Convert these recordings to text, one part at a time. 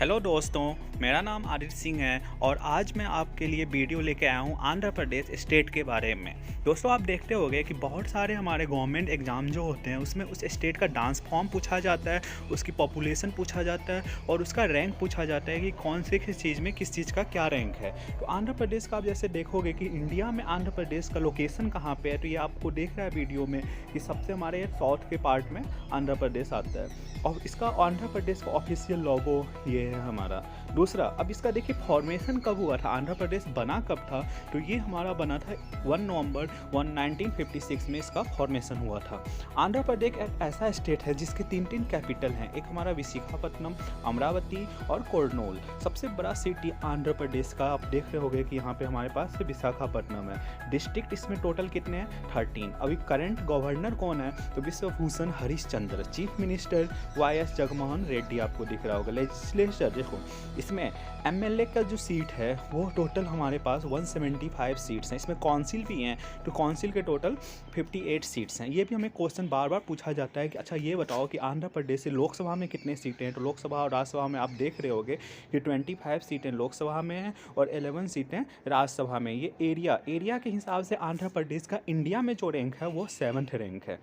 Hello दोस्तों, मेरा नाम आदित्य सिंह है और आज मैं आपके लिए वीडियो लेके आया हूँ आंध्र प्रदेश स्टेट के बारे में। दोस्तों, आप देखते होंगे कि बहुत सारे हमारे गवर्नमेंट एग्ज़ाम जो होते हैं उसमें उस स्टेट का डांस फॉर्म पूछा जाता है, उसकी पॉपुलेशन पूछा जाता है और उसका रैंक पूछा जाता है कि कौन से किस चीज़ में किस चीज़ का क्या रैंक है। तो आंध्र प्रदेश का आप जैसे देखोगे कि इंडिया में आंध्र प्रदेश का लोकेशन कहाँ पे है, तो ये आपको देख रहा है वीडियो में कि सबसे हमारे साउथ के पार्ट में आंध्र प्रदेश आता है और इसका आंध्र प्रदेश का ऑफिशियल लोगो ये है हमारा। दूसरा, अब इसका देखिए फॉर्मेशन कब हुआ था, आंध्र प्रदेश बना कब था, तो ये हमारा बना था 1 नवंबर 1956 में इसका फॉर्मेशन हुआ था। आंध्र प्रदेश एक ऐसा स्टेट है जिसके तीन कैपिटल हैं, एक हमारा विशाखापट्टनम, अमरावती और कोरनूल। सबसे बड़ा सिटी आंध्र प्रदेश का आप देख रहे होंगे कि यहाँ पे हमारे पास विशाखापट्टनम है। डिस्ट्रिक्ट इसमें टोटल कितने हैं, 13। अभी करंट गवर्नर कौन है, तो Vishwabhushan Harishchandra. Chief minister YS. Jaganmohan Reddy आपको दिख रहा होगा। लेजिस्लेचर देखो, इसमें एमएलए का जो सीट है वो टोटल हमारे पास 175 सीट्स हैं। इसमें काउंसिल भी हैं, तो काउंसिल के टोटल 58 सीट्स हैं। ये भी हमें क्वेश्चन बार बार पूछा जाता है कि अच्छा ये बताओ कि आंध्र प्रदेश से लोकसभा में कितने सीटें हैं, तो लोकसभा और राज्यसभा में आप देख रहे होंगे कि 25 सीटें लोकसभा में हैं और 11 सीटें राज्यसभा में। ये एरिया के हिसाब से आंध्र प्रदेश का इंडिया में जो रैंक है वो 7th रैंक है।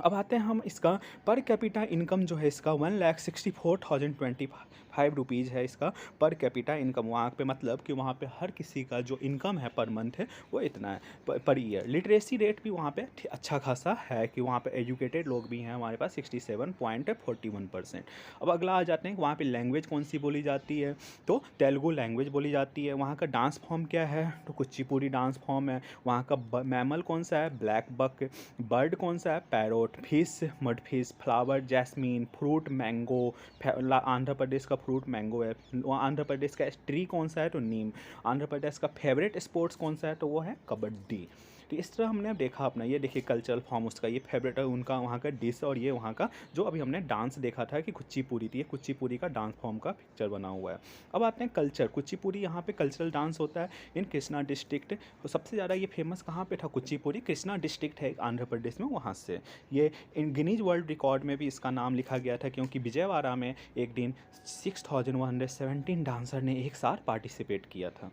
अब आते हैं हम इसका पर कैपिटा इनकम जो है इसका 1,64,025 रुपीज़ है इसका पर कैपिटा इनकम। वहाँ पे मतलब कि वहाँ पे हर किसी का जो इनकम है पर मंथ है वो इतना है पर ईयर। लिटरेसी रेट भी वहाँ पे अच्छा खासा है कि वहाँ पे एजुकेटेड लोग भी हैं हमारे पास 67.41%। अब अगला आ जाते हैं कि वहाँ पे लैंग्वेज कौन सी बोली जाती है, तो तेलुगु लैंग्वेज बोली जाती है। वहाँ का डांस फॉर्म क्या है, तो कुचिपुड़ी डांस फॉर्म है। वहाँ का मैमल कौन सा है, ब्लैक बक। बर्ड कौन सा है, parrot. Fish mud fish. Flower jasmine. Fruit mango, Andhra Pradesh का फ्रूट मैंगो है। आंध्र प्रदेश का ट्री कौन सा है, तो नीम। आंध्र प्रदेश का फेवरेट स्पोर्ट्स कौन सा है, तो वो है कबड्डी। तो इस तरह हमने देखा अपना, ये देखिए कल्चरल फॉर्म उसका, ये फेवरेट है उनका वहाँ का डिश, और ये वहाँ का जो अभी हमने डांस देखा था कि कुचिपुड़ी थी, ये कुचिपुड़ी का डांस फॉर्म का पिक्चर बना हुआ है। अब आते हैं कल्चर। कुचिपुड़ी यहाँ पे कल्चरल डांस होता है इन कृष्णा डिस्ट्रिक्ट। तो सबसे ज़्यादा ये फेमस कहाँ पे था, कुचिपुड़ी कृष्णा डिस्ट्रिक्ट है आंध्र प्रदेश में, वहाँ से ये इन गिनीज वर्ल्ड रिकॉर्ड में भी इसका नाम लिखा गया था क्योंकि विजयवाड़ा में एक दिन 6117 डांसर ने एक साथ पार्टिसिपेट किया था।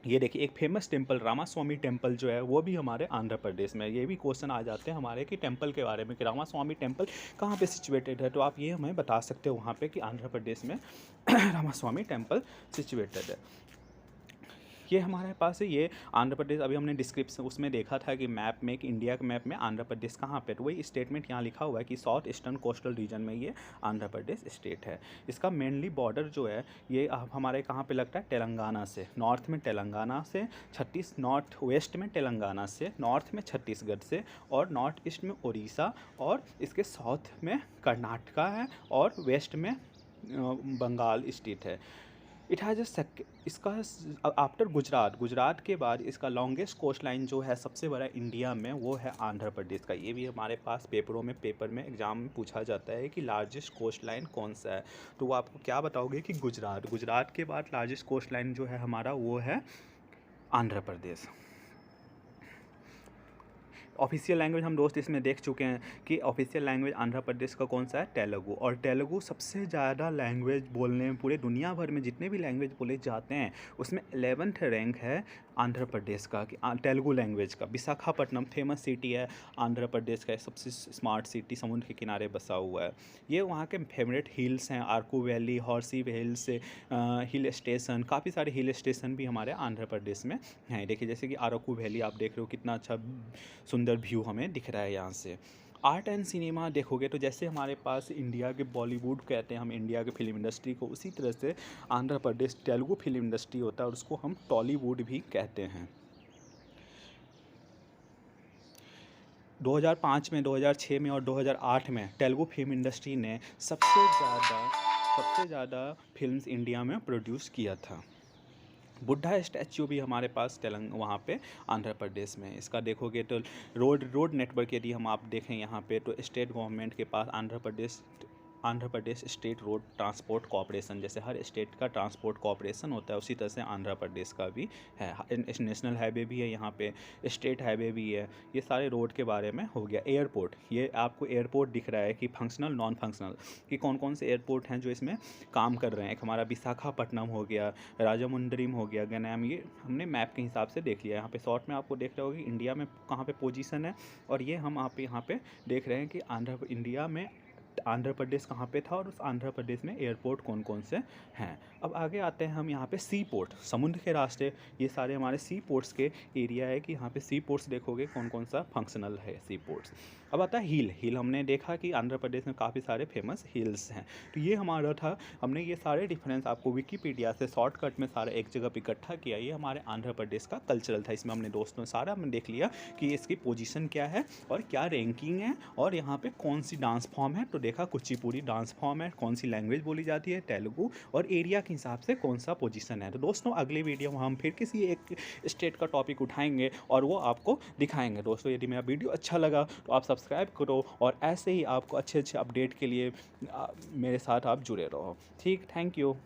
ये देखिए एक फेमस टेम्पल रामास्वामी टेम्पल जो है वो भी हमारे आंध्र प्रदेश में। ये भी क्वेश्चन आ जाते हैं हमारे कि टेम्पल के बारे में कि रामास्वामी टेम्पल कहाँ पे सिचुएटेड है, तो आप ये हमें बता सकते हो वहाँ पे कि आंध्र प्रदेश में रामास्वामी टेम्पल सिचुएटेड है। ये हमारे पास है, ये आंध्र प्रदेश। अभी हमने डिस्क्रिप्शन उसमें देखा था कि मैप में, कि इंडिया के मैप में आंध्र प्रदेश कहाँ पे, तो वही स्टेटमेंट यहाँ लिखा हुआ है कि साउथ ईस्टर्न कोस्टल रीजन में ये आंध्र प्रदेश स्टेट है। इसका मेनली बॉर्डर जो है ये हमारे कहाँ पे लगता है, तेलंगाना से। नॉर्थ में तेलंगाना से, नॉर्थ वेस्ट में तेलंगाना से, नॉर्थ में छत्तीसगढ़ से, और नॉर्थ ईस्ट में उड़ीसा, और इसके साउथ में कर्नाटका है, और वेस्ट में बंगाल स्टेट है। इट हैज़ इसका आफ्टर गुजरात के बाद इसका लॉन्गेस्ट कोस्ट लाइन जो है सबसे बड़ा इंडिया में, वो है आंध्र प्रदेश का। ये भी हमारे पास पेपर में एग्जाम में पूछा जाता है कि लार्जेस्ट कोस्ट लाइन कौन सा है, तो वो आपको क्या बताओगे कि गुजरात के बाद लार्जेस्ट कोस्ट लाइन जो है हमारा वो है आंध्र प्रदेश। ऑफिशियल लैंग्वेज हम दोस्त इसमें देख चुके हैं कि ऑफिशियल लैंग्वेज आंध्र प्रदेश का कौन सा है, तेलुगु। और तेलुगु सबसे ज़्यादा लैंग्वेज बोलने में, पूरे दुनिया भर में जितने भी लैंग्वेज बोले जाते हैं उसमें 11th रैंक है आंध्र प्रदेश का कि तेलुगु लैंग्वेज का। विशाखापट्टनम फेमस सिटी है आंध्र प्रदेश का, सबसे स्मार्ट सिटी, समुद्र के किनारे बसा हुआ है। ये वहाँ के फेवरेट हिल्स हैं, Araku valley, Horsley hills, hill station, काफ़ी सारे हिल स्टेशन भी हमारे आंध्र प्रदेश में हैं। देखिए जैसे कि अरकू वैली आप देख रहे हो, कितना अच्छा सुंदर व्यू हमें दिख रहा है यहाँ से। आर्ट एंड सिनेमा देखोगे तो जैसे हमारे पास इंडिया के बॉलीवुड कहते हैं हम इंडिया के फिल्म इंडस्ट्री को, उसी तरह से आंध्र प्रदेश तेलुगु फिल्म इंडस्ट्री होता है और उसको हम टॉलीवुड भी कहते हैं। 2005 में, 2006 में और 2008 में तेलुगु फिल्म इंडस्ट्री ने सबसे ज़्यादा फिल्म्स इंडिया में प्रोड्यूस किया था। बुद्धा स्टैच्यू भी हमारे पास वहाँ पे आंध्र प्रदेश में। इसका देखोगे तो रोड नेटवर्क यदि हम आप देखें यहाँ पे, तो स्टेट गवर्नमेंट के पास Andhra Pradesh Andhra Pradesh state road transport corporation, जैसे हर स्टेट का ट्रांसपोर्ट कॉर्पोरेशन होता है उसी तरह से आंध्र प्रदेश का भी है। नेशनल हाईवे भी है यहाँ पे, स्टेट हाईवे भी है। ये सारे रोड के बारे में हो गया। एयरपोर्ट, ये आपको एयरपोर्ट दिख रहा है कि फंक्शनल नॉन फंक्शनल, कि कौन कौन से एयरपोर्ट हैं जो इसमें काम कर रहे हैं। एक हमारा विशाखापट्टनम हो गया, राजामुंडरीम हो गया, गनाम, ये हमने मैप के हिसाब से देख लिया। यहाँ पे शॉर्ट में आपको देख रहे होगी इंडिया में कहाँ पे पोजीशन है, और ये हम आप यहाँ पे देख रहे हैं कि इंडिया में आंध्र प्रदेश कहाँ पे था और उस आंध्र प्रदेश में एयरपोर्ट कौन कौन से हैं। अब आगे आते हैं हम यहाँ पे सी पोर्ट, समुद्र के रास्ते, ये सारे हमारे सी पोर्ट्स के एरिया है कि यहाँ पे सी पोर्ट्स देखोगे कौन कौन सा फंक्शनल है सी पोर्ट्स। अब आता है हिल। हिल हमने देखा कि आंध्र प्रदेश में काफ़ी सारे फेमस हिल्स हैं। तो ये हमारा था, हमने ये सारे डिफरेंस आपको विकीपीडिया से शॉर्टकट में सारा एक जगह पे इकट्ठा किया। ये हमारे आंध्र प्रदेश का कल्चरल था। इसमें हमने दोस्तों सारा हमने देख लिया कि इसकी पोजीशन क्या है और क्या रैंकिंग है और यहाँ पे कौन सी डांस फॉर्म है। तो देखा कुचिपुड़ी डांस फॉर्म है, कौन सी लैंग्वेज बोली जाती है तेलुगु, और एरिया के हिसाब से कौन सा पोजीशन है। तो दोस्तों अगले वीडियो में हम फिर किसी एक स्टेट का टॉपिक उठाएंगे और वो आपको दिखाएंगे। दोस्तों यदि मेरा वीडियो अच्छा लगा तो आप सब्सक्राइब करो और ऐसे ही आपको अच्छे अच्छे अपडेट के लिए मेरे साथ आप जुड़े रहो। ठीक, थैंक यू।